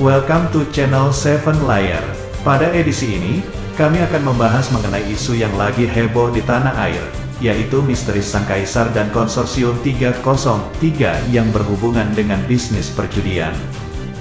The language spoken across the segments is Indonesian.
Welcome to channel 7 Layar. Pada edisi ini, kami akan membahas mengenai isu yang lagi heboh di tanah air, yaitu misteri Sang Kaisar dan Konsorsium 303 yang berhubungan dengan bisnis perjudian.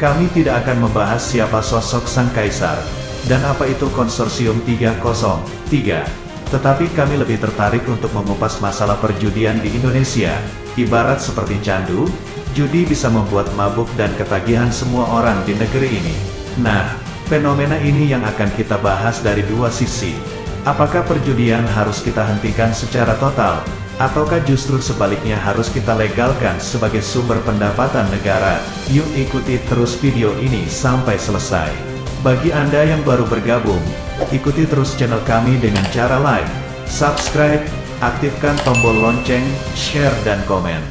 Kami tidak akan membahas siapa sosok Sang Kaisar, dan apa itu Konsorsium 303. Tetapi kami lebih tertarik untuk mengupas masalah perjudian di Indonesia. Ibarat seperti candu, judi bisa membuat mabuk dan ketagihan semua orang di negeri ini. Nah, fenomena ini yang akan kita bahas dari dua sisi. Apakah perjudian harus kita hentikan secara total, ataukah justru sebaliknya harus kita legalkan sebagai sumber pendapatan negara? Yuk ikuti terus video ini sampai selesai. Bagi Anda yang baru bergabung, ikuti terus channel kami dengan cara like, subscribe, aktifkan tombol lonceng, share dan komen.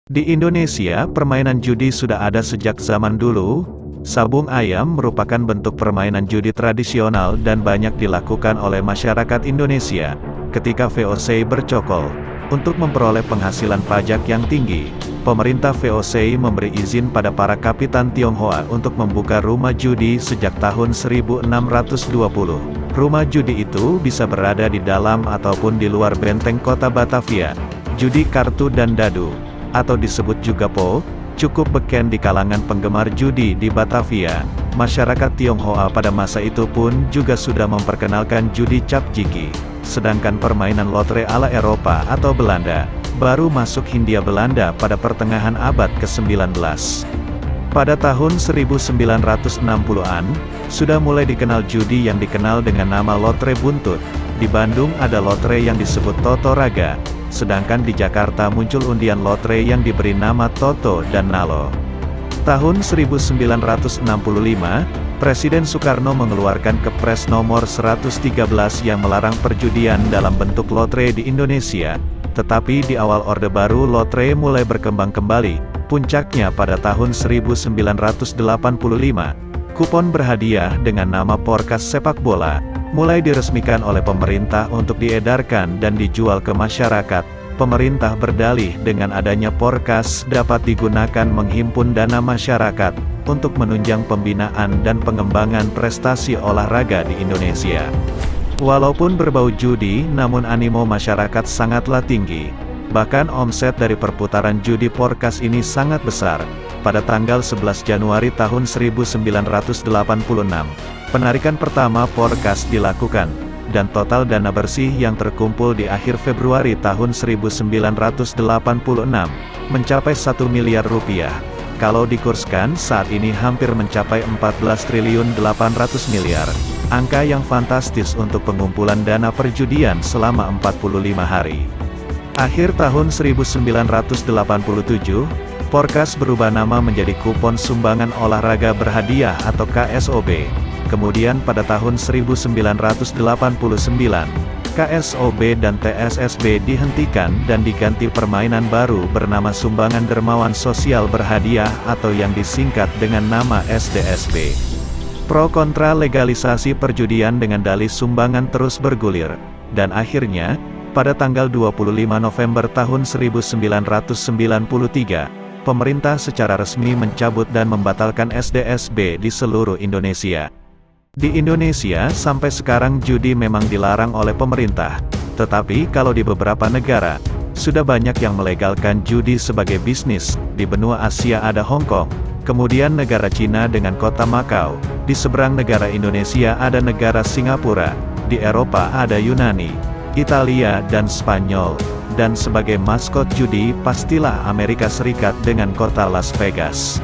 Di Indonesia, permainan judi sudah ada sejak zaman dulu. Sabung ayam merupakan bentuk permainan judi tradisional dan banyak dilakukan oleh masyarakat Indonesia ketika VOC bercokol. Untuk memperoleh penghasilan pajak yang tinggi, pemerintah VOC memberi izin pada para kapitan Tionghoa untuk membuka rumah judi sejak tahun 1620. Rumah judi itu bisa berada di dalam ataupun di luar benteng kota Batavia. Judi kartu dan dadu, atau disebut juga Po, cukup beken di kalangan penggemar judi di Batavia. Masyarakat Tionghoa pada masa itu pun juga sudah memperkenalkan judi cap jiki. Sedangkan permainan lotre ala Eropa atau Belanda, baru masuk Hindia Belanda pada pertengahan abad ke-19. Pada tahun 1960-an, sudah mulai dikenal judi yang dikenal dengan nama lotre buntut. Di Bandung ada lotre yang disebut Toto Raga, sedangkan di Jakarta muncul undian lotre yang diberi nama Toto dan Nalo. Tahun 1965, Presiden Soekarno mengeluarkan Kepres nomor 113 yang melarang perjudian dalam bentuk lotre di Indonesia. Tetapi di awal Orde Baru lotre mulai berkembang kembali, puncaknya pada tahun 1985. Kupon berhadiah dengan nama Porkas sepak bola, mulai diresmikan oleh pemerintah untuk diedarkan dan dijual ke masyarakat. Pemerintah berdalih dengan adanya Porkas dapat digunakan menghimpun dana masyarakat untuk menunjang pembinaan dan pengembangan prestasi olahraga di Indonesia. Walaupun berbau judi, namun animo masyarakat sangatlah tinggi. Bahkan omset dari perputaran judi Porkas ini sangat besar. Pada tanggal 11 Januari tahun 1986, penarikan pertama Porkas dilakukan, dan total dana bersih yang terkumpul di akhir Februari tahun 1986 mencapai 1 miliar rupiah. Kalau dikurskan saat ini hampir mencapai 14 triliun 800 miliar. Angka yang fantastis untuk pengumpulan dana perjudian selama 45 hari. Akhir tahun 1987, Porkas berubah nama menjadi Kupon Sumbangan Olahraga Berhadiah atau KSOB. Kemudian pada tahun 1989, KSOB dan TSSB dihentikan dan diganti permainan baru bernama Sumbangan Dermawan Sosial Berhadiah atau yang disingkat dengan nama SDSB. Pro kontra legalisasi perjudian dengan dalih sumbangan terus bergulir, dan akhirnya, pada tanggal 25 November tahun 1993, pemerintah secara resmi mencabut dan membatalkan SDSB di seluruh Indonesia. Di Indonesia, sampai sekarang judi memang dilarang oleh pemerintah. Tetapi kalau di beberapa negara, sudah banyak yang melegalkan judi sebagai bisnis. Di benua Asia ada Hong Kong, kemudian negara Cina dengan kota Macau. Di seberang negara Indonesia ada negara Singapura. Di Eropa ada Yunani, Italia dan Spanyol. Dan sebagai maskot judi pastilah Amerika Serikat dengan kota Las Vegas.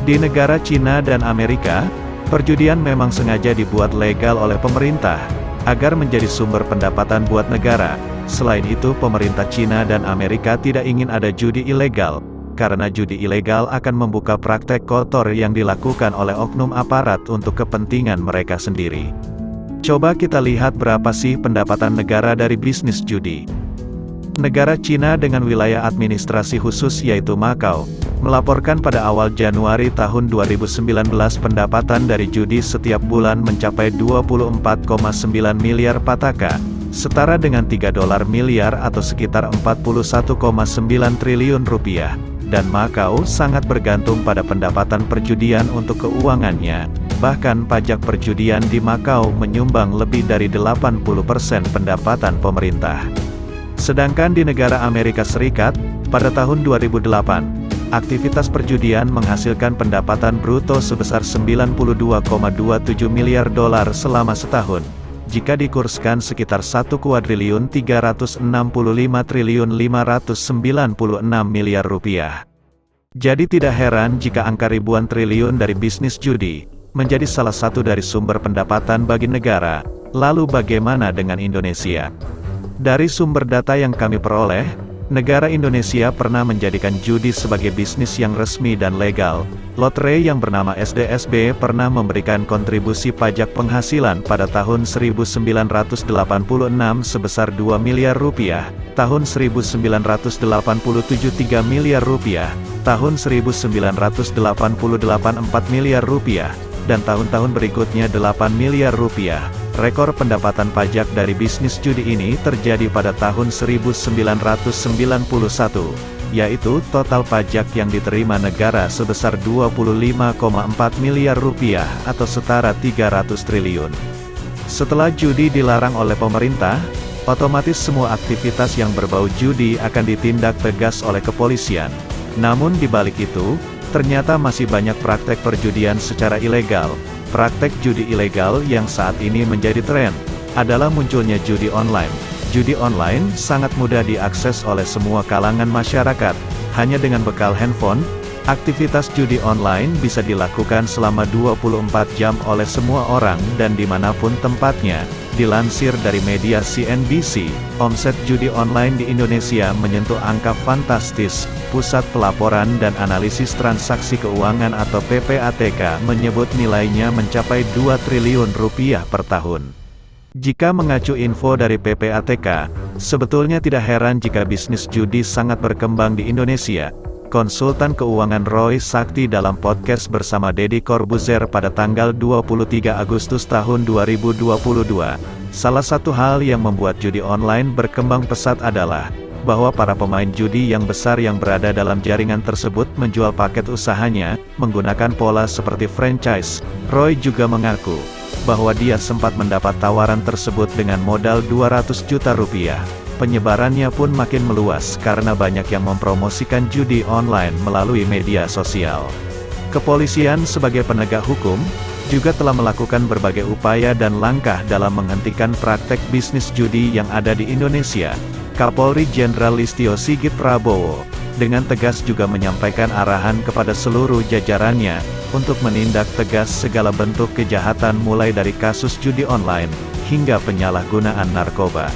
Di negara Cina dan Amerika, perjudian memang sengaja dibuat legal oleh pemerintah, agar menjadi sumber pendapatan buat negara. Selain itu pemerintah Cina dan Amerika tidak ingin ada judi ilegal, karena judi ilegal akan membuka praktek kotor yang dilakukan oleh oknum aparat untuk kepentingan mereka sendiri. Coba kita lihat berapa sih pendapatan negara dari bisnis judi. Negara Cina dengan wilayah administrasi khusus yaitu Macau, melaporkan pada awal Januari tahun 2019 pendapatan dari judi setiap bulan mencapai 24,9 miliar pataka, setara dengan $3 miliar atau sekitar 41,9 triliun rupiah. dan Makau sangat bergantung pada pendapatan perjudian untuk keuangannya. Bahkan pajak perjudian di Makau menyumbang lebih dari 80% pendapatan pemerintah. Sedangkan di negara Amerika Serikat, pada tahun 2008, aktivitas perjudian menghasilkan pendapatan bruto sebesar 92,27 miliar dolar selama setahun. Jika dikurskan sekitar 1,365 triliun 596 miliar rupiah. Jadi tidak heran jika angka ribuan triliun dari bisnis judi menjadi salah satu dari sumber pendapatan bagi negara. Lalu bagaimana dengan Indonesia? Dari sumber data yang kami peroleh, negara Indonesia pernah menjadikan judi sebagai bisnis yang resmi dan legal. Lotre yang bernama SDSB pernah memberikan kontribusi pajak penghasilan pada tahun 1986 sebesar 2 miliar rupiah, tahun 1987 3 miliar rupiah, tahun 1988 4 miliar rupiah, dan tahun-tahun berikutnya 8 miliar rupiah. Rekor pendapatan pajak dari bisnis judi ini terjadi pada tahun 1991, yaitu total pajak yang diterima negara sebesar 25,4 miliar rupiah atau setara 300 triliun. Setelah judi dilarang oleh pemerintah, otomatis semua aktivitas yang berbau judi akan ditindak tegas oleh kepolisian. Namun di balik itu, ternyata masih banyak praktek perjudian secara ilegal. Praktek judi ilegal yang saat ini menjadi tren adalah munculnya judi online. Judi online sangat mudah diakses oleh semua kalangan masyarakat. Hanya dengan bekal handphone, aktivitas judi online bisa dilakukan selama 24 jam oleh semua orang dan dimanapun tempatnya. Dilansir dari media CNBC, omset judi online di Indonesia menyentuh angka fantastis. Pusat Pelaporan dan Analisis Transaksi Keuangan atau PPATK menyebut nilainya mencapai 2 triliun rupiah per tahun. Jika mengacu info dari PPATK, sebetulnya tidak heran jika bisnis judi sangat berkembang di Indonesia. Konsultan keuangan Roy Sakti dalam podcast bersama Deddy Corbuzier pada tanggal 23 Agustus tahun 2022, salah satu hal yang membuat judi online berkembang pesat adalah bahwa para pemain judi yang besar yang berada dalam jaringan tersebut menjual paket usahanya menggunakan pola seperti franchise. Roy juga mengaku bahwa dia sempat mendapat tawaran tersebut dengan modal 200 juta rupiah. Penyebarannya pun makin meluas karena banyak yang mempromosikan judi online melalui media sosial. Kepolisian sebagai penegak hukum juga telah melakukan berbagai upaya dan langkah dalam menghentikan praktek bisnis judi yang ada di Indonesia. Kapolri Jenderal Listio Sigit Prabowo dengan tegas juga menyampaikan arahan kepada seluruh jajarannya untuk menindak tegas segala bentuk kejahatan mulai dari kasus judi online hingga penyalahgunaan narkoba.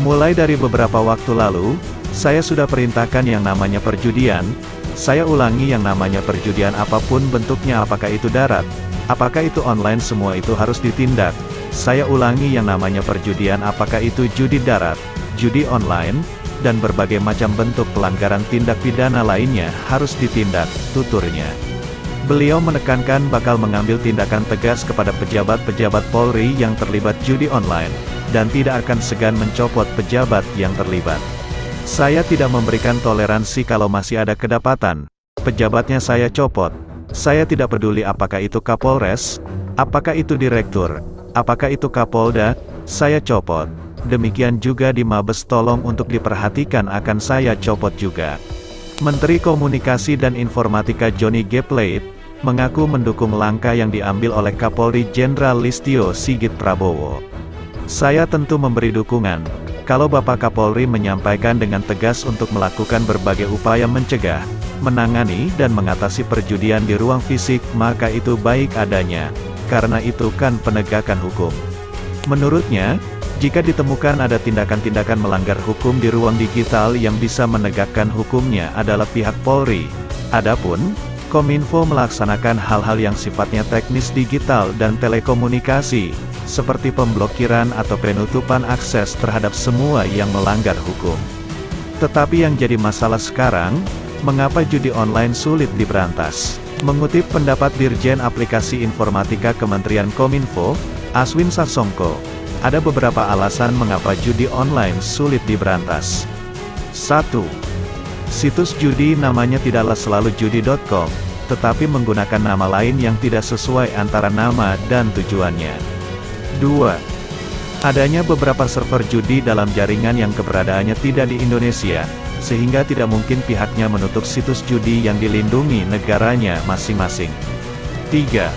Mulai dari beberapa waktu lalu, saya sudah perintahkan yang namanya perjudian. Saya ulangi, yang namanya perjudian apapun bentuknya, apakah itu darat, apakah itu online, semua itu harus ditindak. Saya ulangi, yang namanya perjudian apakah itu judi darat, judi online, dan berbagai macam bentuk pelanggaran tindak pidana lainnya harus ditindak, tuturnya. Beliau menekankan bakal mengambil tindakan tegas kepada pejabat-pejabat Polri yang terlibat judi online, dan tidak akan segan mencopot pejabat yang terlibat. Saya tidak memberikan toleransi kalau masih ada kedapatan pejabatnya saya copot. Saya tidak peduli apakah itu Kapolres, apakah itu Direktur, apakah itu Kapolda, saya copot. Demikian juga di Mabes, tolong untuk diperhatikan, akan saya copot juga. Menteri Komunikasi dan Informatika Johnny G. Plate mengaku mendukung langkah yang diambil oleh Kapolri Jenderal Listio Sigit Prabowo. Saya tentu memberi dukungan, kalau Bapak Kapolri menyampaikan dengan tegas untuk melakukan berbagai upaya mencegah, menangani dan mengatasi perjudian di ruang fisik, maka itu baik adanya, karena itu kan penegakan hukum. Menurutnya, jika ditemukan ada tindakan-tindakan melanggar hukum di ruang digital, yang bisa menegakkan hukumnya adalah pihak Polri. Adapun Kominfo melaksanakan hal-hal yang sifatnya teknis digital dan telekomunikasi, seperti pemblokiran atau penutupan akses terhadap semua yang melanggar hukum. Tetapi yang jadi masalah sekarang, mengapa judi online sulit diberantas? Mengutip pendapat Dirjen Aplikasi Informatika Kementerian Kominfo, Aswin Sasongko, ada beberapa alasan mengapa judi online sulit diberantas. 1. Situs judi namanya tidaklah selalu judi.com, tetapi menggunakan nama lain yang tidak sesuai antara nama dan tujuannya. 2. Adanya beberapa server judi dalam jaringan yang keberadaannya tidak di Indonesia, sehingga tidak mungkin pihaknya menutup situs judi yang dilindungi negaranya masing-masing. 3.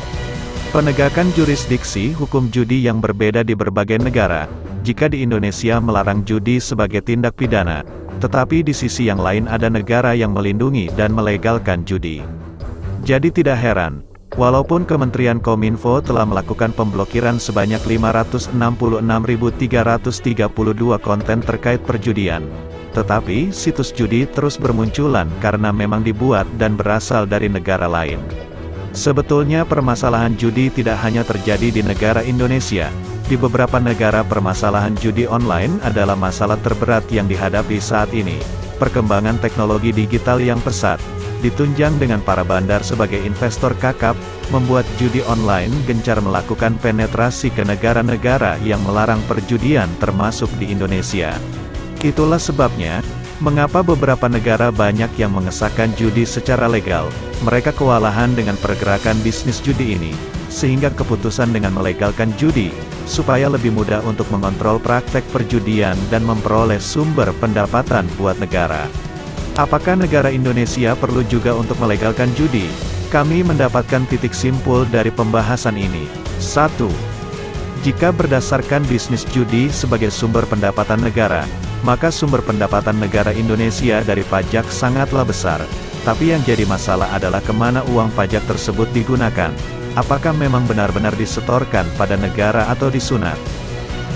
Penegakan jurisdiksi hukum judi yang berbeda di berbagai negara. Jika di Indonesia melarang judi sebagai tindak pidana, tetapi di sisi yang lain ada negara yang melindungi dan melegalkan judi. Jadi tidak heran, walaupun Kementerian Kominfo telah melakukan pemblokiran sebanyak 566.332 konten terkait perjudian, tetapi situs judi terus bermunculan karena memang dibuat dan berasal dari negara lain. Sebetulnya permasalahan judi tidak hanya terjadi di negara Indonesia. Di beberapa negara permasalahan judi online adalah masalah terberat yang dihadapi saat ini. Perkembangan teknologi digital yang pesat, ditunjang dengan para bandar sebagai investor kakap, membuat judi online gencar melakukan penetrasi ke negara-negara yang melarang perjudian termasuk di Indonesia. Itulah sebabnya, mengapa beberapa negara banyak yang mengesahkan judi secara legal. Mereka kewalahan dengan pergerakan bisnis judi ini, sehingga keputusan dengan melegalkan judi, supaya lebih mudah untuk mengontrol praktek perjudian dan memperoleh sumber pendapatan buat negara. Apakah negara Indonesia perlu juga untuk melegalkan judi? Kami mendapatkan titik simpul dari pembahasan ini. 1. Jika berdasarkan bisnis judi sebagai sumber pendapatan negara, maka sumber pendapatan negara Indonesia dari pajak sangatlah besar. Tapi yang jadi masalah adalah kemana uang pajak tersebut digunakan. Apakah memang benar-benar disetorkan pada negara atau disunat?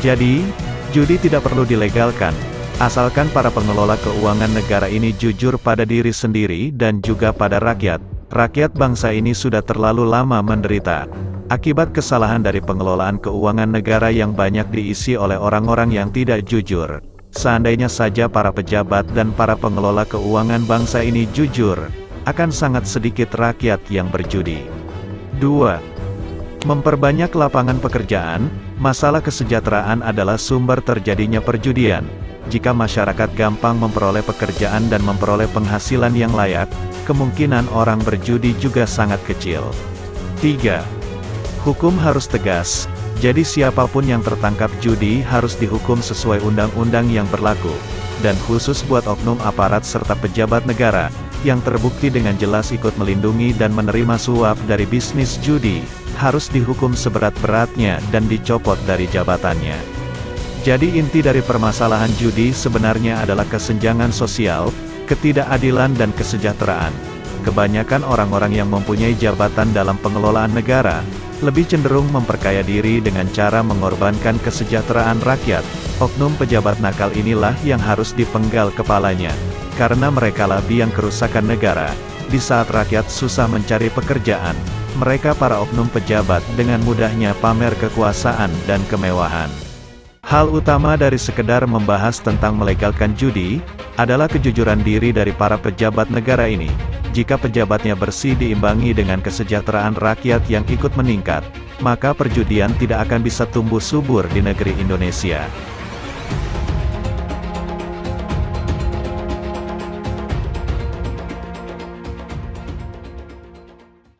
Jadi, judi tidak perlu dilegalkan, asalkan para pengelola keuangan negara ini jujur pada diri sendiri dan juga pada rakyat. Rakyat bangsa ini sudah terlalu lama menderita akibat kesalahan dari pengelolaan keuangan negara yang banyak diisi oleh orang-orang yang tidak jujur. Seandainya saja para pejabat dan para pengelola keuangan bangsa ini jujur, akan sangat sedikit rakyat yang berjudi. 2. Memperbanyak lapangan pekerjaan. Masalah kesejahteraan adalah sumber terjadinya perjudian. Jika masyarakat gampang memperoleh pekerjaan dan memperoleh penghasilan yang layak, kemungkinan orang berjudi juga sangat kecil. 3. Hukum harus tegas. Jadi siapapun yang tertangkap judi harus dihukum sesuai undang-undang yang berlaku. Dan khusus buat oknum aparat serta pejabat negara, yang terbukti dengan jelas ikut melindungi dan menerima suap dari bisnis judi, harus dihukum seberat-beratnya dan dicopot dari jabatannya. Jadi inti dari permasalahan judi sebenarnya adalah kesenjangan sosial, ketidakadilan dan kesejahteraan. Kebanyakan orang-orang yang mempunyai jabatan dalam pengelolaan negara, lebih cenderung memperkaya diri dengan cara mengorbankan kesejahteraan rakyat. Oknum pejabat nakal inilah yang harus dipenggal kepalanya, karena merekalah biang kerusakan negara. Di saat rakyat susah mencari pekerjaan, mereka para oknum pejabat dengan mudahnya pamer kekuasaan dan kemewahan. Hal utama dari sekedar membahas tentang melegalkan judi, adalah kejujuran diri dari para pejabat negara ini. Jika pejabatnya bersih diimbangi dengan kesejahteraan rakyat yang ikut meningkat, maka perjudian tidak akan bisa tumbuh subur di negeri Indonesia.